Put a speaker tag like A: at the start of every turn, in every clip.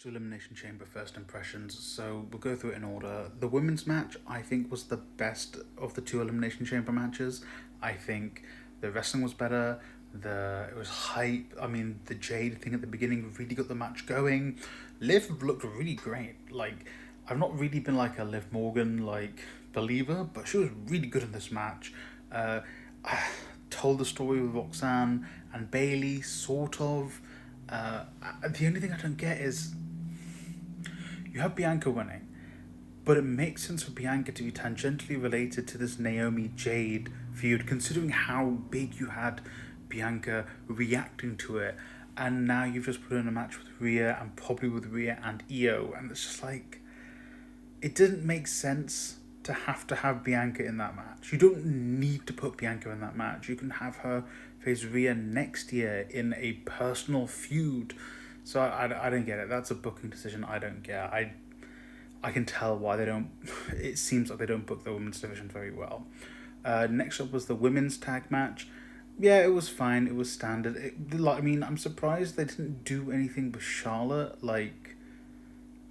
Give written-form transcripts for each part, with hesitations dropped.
A: To Elimination Chamber first impressions, so we'll go through it in order. The women's match, I think, was the best of the two Elimination Chamber matches. I think the wrestling was better. It was hype. I mean, the Jade thing at the beginning really got the match going. Liv looked really great. Like, I've not really been like a Liv Morgan believer, but she was really good in this match. I told the story with Roxanne and Bailey, sort of. The only thing I don't get is you have Bianca winning, but it makes sense for Bianca to be tangentially related to this Naomi Jade feud, considering how big you had Bianca reacting to it, and now you've just put her in a match with Rhea and probably with Rhea and Io, and it's just like it didn't make sense to have Bianca in that match. You don't need to put Bianca in that match. You can have her face Rhea next year in a personal feud. So I don't get it. That's a booking decision I don't get. I can tell why they don't. It seems like they don't book the women's division very well. Next up was the women's tag match. Yeah, it was fine. It was standard. I'm surprised they didn't do anything with Charlotte.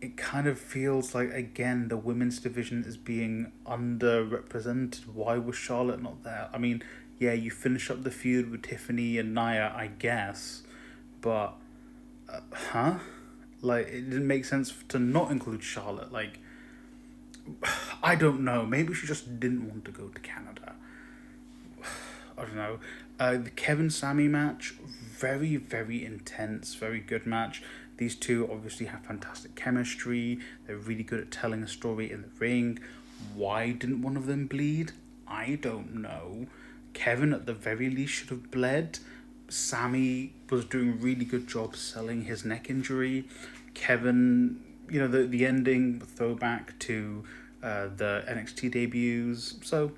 A: It kind of feels like, again, the women's division is being underrepresented. Why was Charlotte not there? I mean, yeah, you finish up the feud with Tiffany and Nia, I guess, but it didn't make sense to not include Charlotte. I don't know. Maybe she just didn't want to go to Canada. I don't know. The Kevin Sammy match, very, very intense, very good match. These two obviously have fantastic chemistry. They're really good at telling a story in the ring. Why didn't one of them bleed? I don't know. Kevin, at the very least, should have bled. Sammy was doing a really good job selling his neck injury. Kevin, the ending, throwback to the NXT debuts. So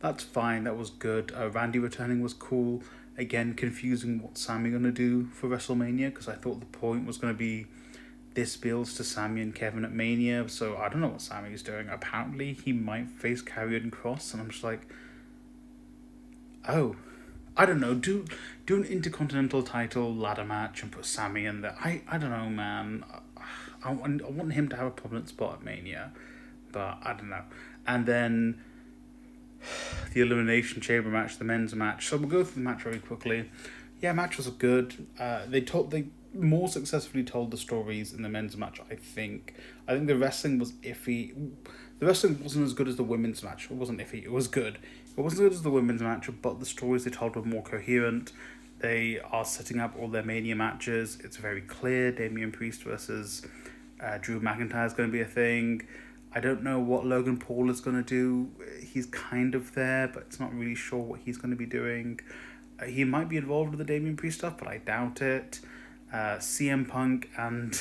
A: that's fine. That was good. Randy returning was cool. Again, confusing what Sammy going to do for WrestleMania, because I thought the point was going to be this builds to Sammy and Kevin at Mania. So I don't know what Sammy's doing. Apparently, he might face Karrion Kross, and I'm just like, oh, I don't know. Do an Intercontinental title ladder match and put Sammy in there. I don't know, man. I want him to have a prominent spot at Mania, but I don't know. And then the Elimination Chamber match, the men's match. So we'll go through the match very quickly. Yeah, match was good. They more successfully told the stories in the men's match, I think. I think the wrestling was iffy. The wrestling wasn't as good as the women's match. It wasn't iffy, it was good. It wasn't as good as the women's match, but the stories they told were more coherent. They are setting up all their Mania matches. It's very clear. Damian Priest versus Drew McIntyre is going to be a thing. I don't know what Logan Paul is going to do. He's kind of there, but it's not really sure what he's going to be doing. He might be involved with the Damian Priest stuff, but I doubt it. CM Punk and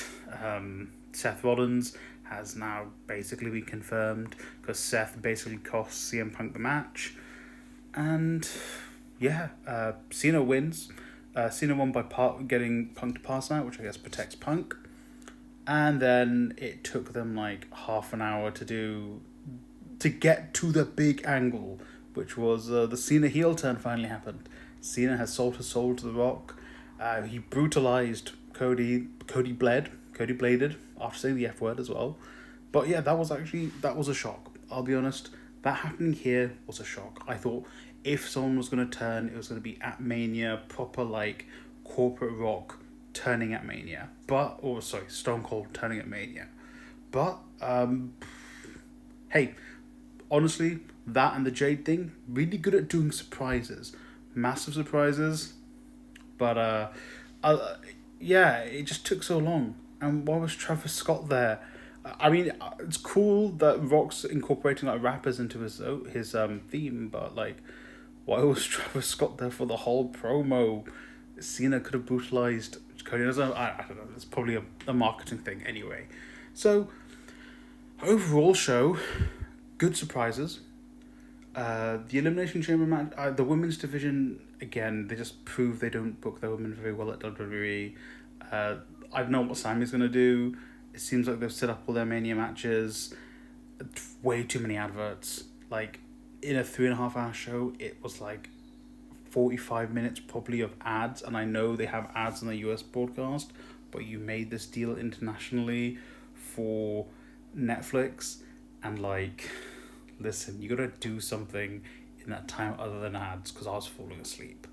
A: Seth Rollins has now basically been confirmed, because Seth basically cost CM Punk the match. And yeah, Cena wins. Cena won by getting Punk to pass out, which I guess protects Punk. And then it took them half an hour to get to the big angle, which was the Cena heel turn finally happened. Cena has sold his soul to The Rock. He brutalized Cody. Cody bladed after saying the F word as well. But yeah, that was a shock. I'll be honest. That happening here was a shock. I thought if someone was going to turn, it was going to be at Mania, proper corporate Rock turning at Mania. Stone Cold turning at Mania. But, hey, honestly, that and the Jade thing, really good at doing surprises. Massive surprises. But, yeah, it just took so long. And why was Travis Scott there? I mean, it's cool that Rock's incorporating rappers into his theme, but why was Travis Scott there for the whole promo? Cena could have brutalized Cody. I don't know. It's probably a marketing thing anyway. So, overall show, good surprises. The Elimination Chamber match, the women's division, again, they just prove they don't book their women very well at WWE. I don't know what Sammy's going to do. It seems like they've set up all their Mania matches. Way too many adverts. In a 3.5 hour show, it was 45 minutes probably of ads, and I know they have ads on the US broadcast, but you made this deal internationally for Netflix, and like, listen, you gotta do something in that time other than ads, because I was falling asleep.